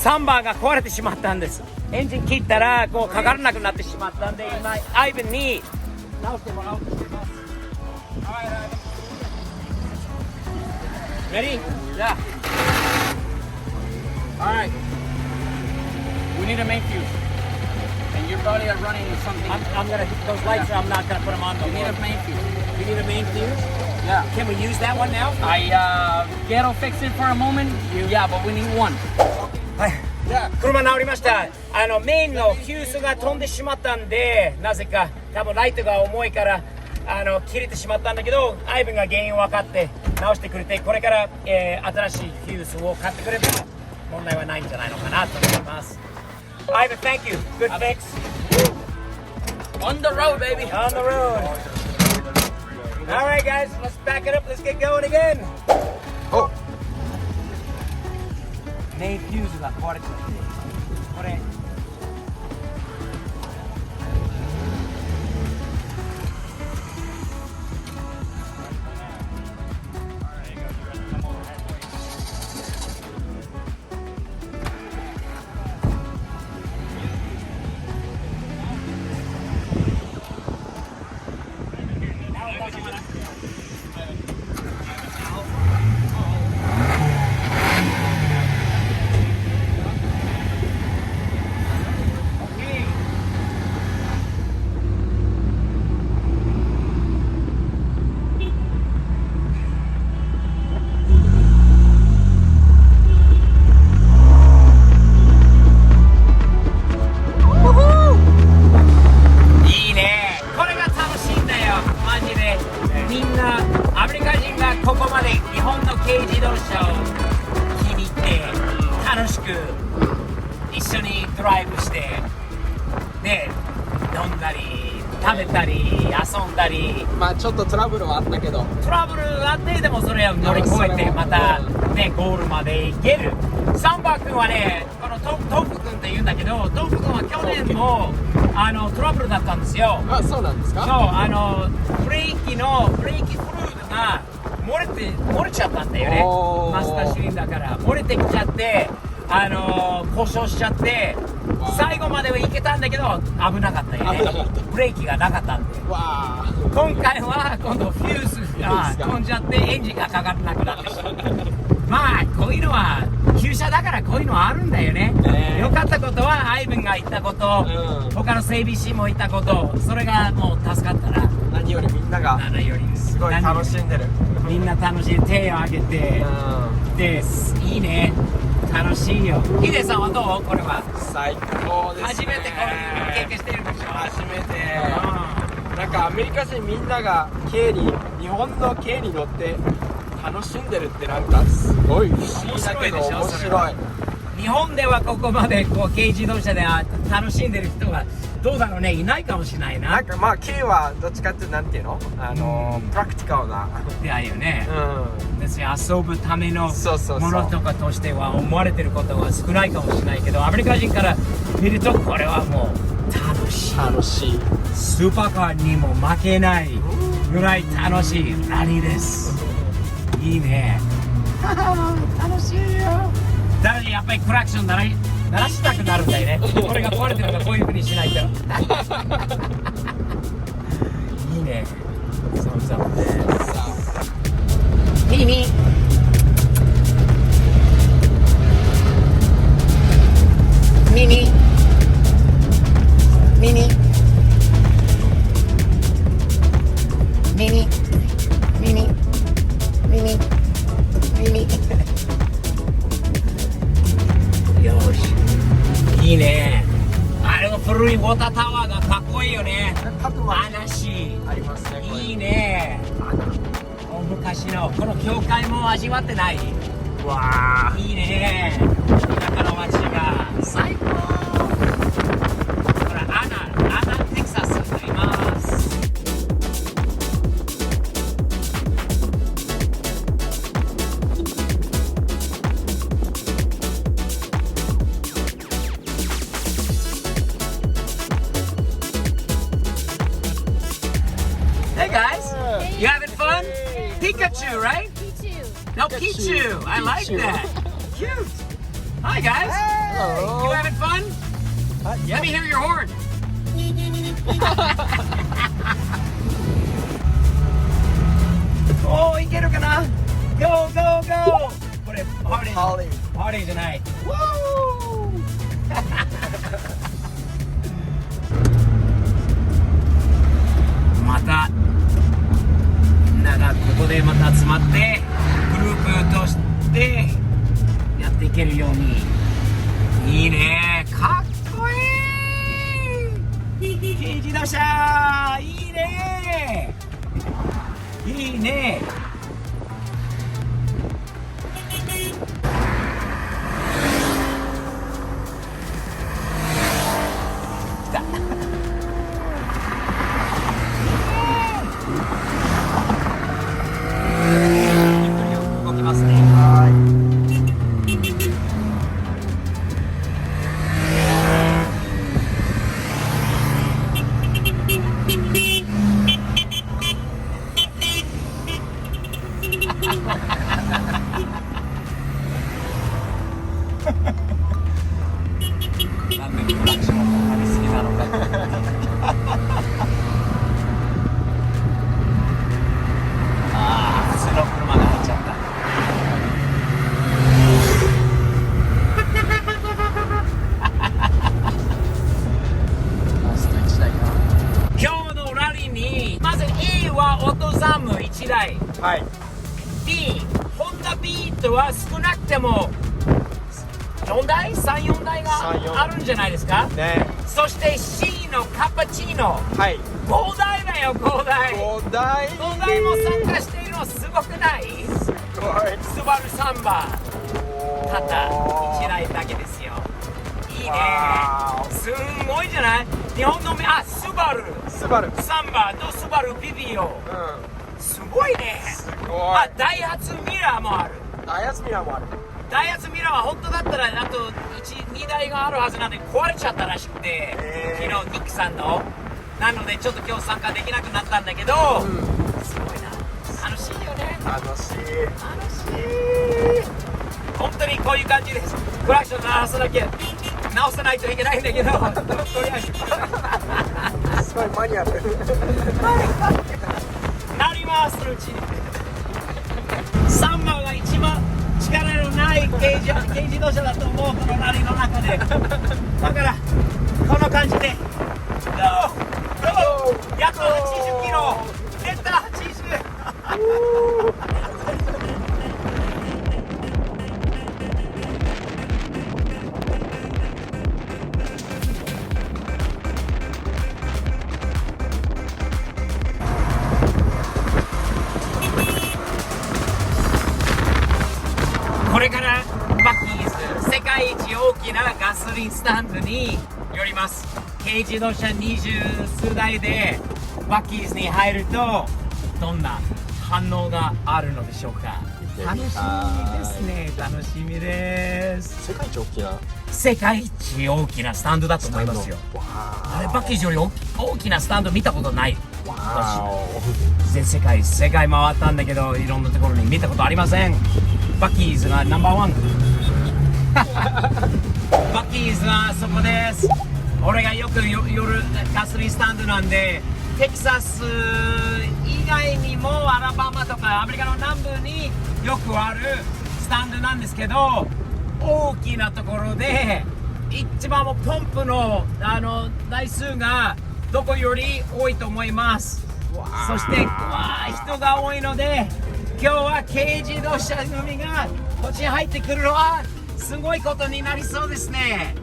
サンバーが壊れてしまったんです。エンジン切ったらこうかからなくなってしまったんで、今アイブンに直してもらおうとしています。Ready? Yeah. Alright. We need a main fuse. And you probably are running something. I'm gonna those lights. I'm not gonna put them on. You need a main fuse. We need a main fuse. Yeah. Can we use that one now? Ghetto fix it for a moment. Yeah, but we need one. はい。車直りました。メインのフューズが飛んでしまったんで、なぜか多分ライトが重いから切れてしまったんだけど、アイブンが原因を分かって直してくれて、これから、新しいフューズを買ってくれば問題はないんじゃないのかなと思います。アイブン、thank you. Good fix. On the road, baby. On the road. All right, guys, let's back it up. Let's get going again. お、メインフューズが壊れてるんで、これ。いいね。これが楽しいんだよ。マジで。みんなアメリカ人がここまで日本の軽自動車を気に入って楽しく一緒にドライブしてで飲んだり食べたり遊んだり、まあちょっとトラブルはあったけど、トラブルがあってでもそれを乗り越えてまたねゴールまで行ける。サンバー君はね、このトーフ君って言うんだけど、トーフ君は去年もトラブルだったんですよ。あ、そうなんですか。そうブレーキフルードが漏れちゃったんだよね。マスターシリンダーから漏れてきちゃって故障しちゃって最後までは行けたんだけど危なかったよね。危なかった。ブレーキがなかったんで。わあ、今回は今度フューズが飛んじゃってエンジンがかからなくなってしまった。まあこういうのは旧車だからこういうのはあるんだよね。良かったことはアイブンが言ったこと、他の整備士も言ったこと、それがもう助かったな。何よりみんなが何よりすごい楽しんでる。みんな楽しい、手を挙げて、いいね、楽しいよ。ヒデさんはどう？これは最高ですね。初めてこういう経験してるでしょ。初めて。なんかアメリカ人みんなが軽に、日本の軽に乗って楽しんでるってなんかすごい不思議だけど面白い。日本ではここまでこう軽自動車で楽しんでる人がどうだろうね、いないかもしれないな。なんかまあ軽はどっちかってなんていうの、プラクティカルな。であるよね。うん。別に遊ぶためのそうそうそうものとかとしては思われてることは少ないかもしれないけど、アメリカ人から見るとこれはもう楽しい。楽しい。スーパーカーにも負けないぐらい楽しいラリーです。いいね。楽しいよ。だからやっぱりクラクション鳴らしたくなるんだよね。これが壊れてるからこういう風にしないと。いいね。そうです。ミニ。ミニ。ミニ。ミニ。ミニ。ミニ。ミニ。よし。いいね。あれの古いウォータータワーがかっこいいよね。話ありますね。いいね。昔のこの教会も味わってない？わあ。いいね。田舎の街が最高。ほらアナテキサスにいます。Hey guys, you having fun? Pikachu, right? Pichu. No, Pichu. I like that. Cute. Hi guys. Hello. You having fun? Let me hear your horn. おーいけるかな Go go go これハーレーハーレーじゃないまたみんながここでまた集まってグループとしてやっていけるようにいいねかっこいい軽自動車いいねいいね来たゆっくり動きますねなんでクラクションをかけすぎなのかああ普通の車が入っちゃったラスト1台か今日のラリーにまず A はオートザム1台はい B ホンダビートは少なくても4台 ?3,4 台があるんじゃないですかねそして C のカパチーノはい5台だよ5台5台5台も参加しているのすごくないすごいスバルサンバたった1台だけですよいいねわーすんごいじゃない日本のスバルスバルサンバとスバルビビオうんすごいねすごいダイハツミラーもあるダイハツミラーもあるダイハツミラーは本当だったらあと2台があるはずなんで壊れちゃったらしくて、昨日ニックさんのなのでちょっと今日参加できなくなったんだけど、すごいな楽しいよね楽しい楽しい本当にこういう感じですクラクション鳴らさなきゃ直さないといけないんだけどとりあえずすごいマニアルなりますうちサンバが一番力のない軽自動車だと思うこのラリーの中でだからこの感じでやっと80キロ出た80これからバッキーズ世界一大きなガソリンスタンドに寄ります軽自動車20数台でバッキーズに入るとどんな反応があるのでしょうか楽しみですね楽しみです世界一大きな世界一大きなスタンドだと思いますよあれバッキーズより大きなスタンド見たことない全世界回ったんだけどいろんなところに見たことありませんバッキーズがナンバーワンバッキーズはそこです俺がよく夜ガソリンスタンドなんでテキサス以外にもアラバマとかアメリカの南部によくあるスタンドなんですけど大きなところで一番もポンプの台数がどこより多いと思いますそして人が多いので今日は軽自動車組がこっちに入ってくるのはすごいことになりそうですね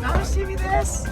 楽しみです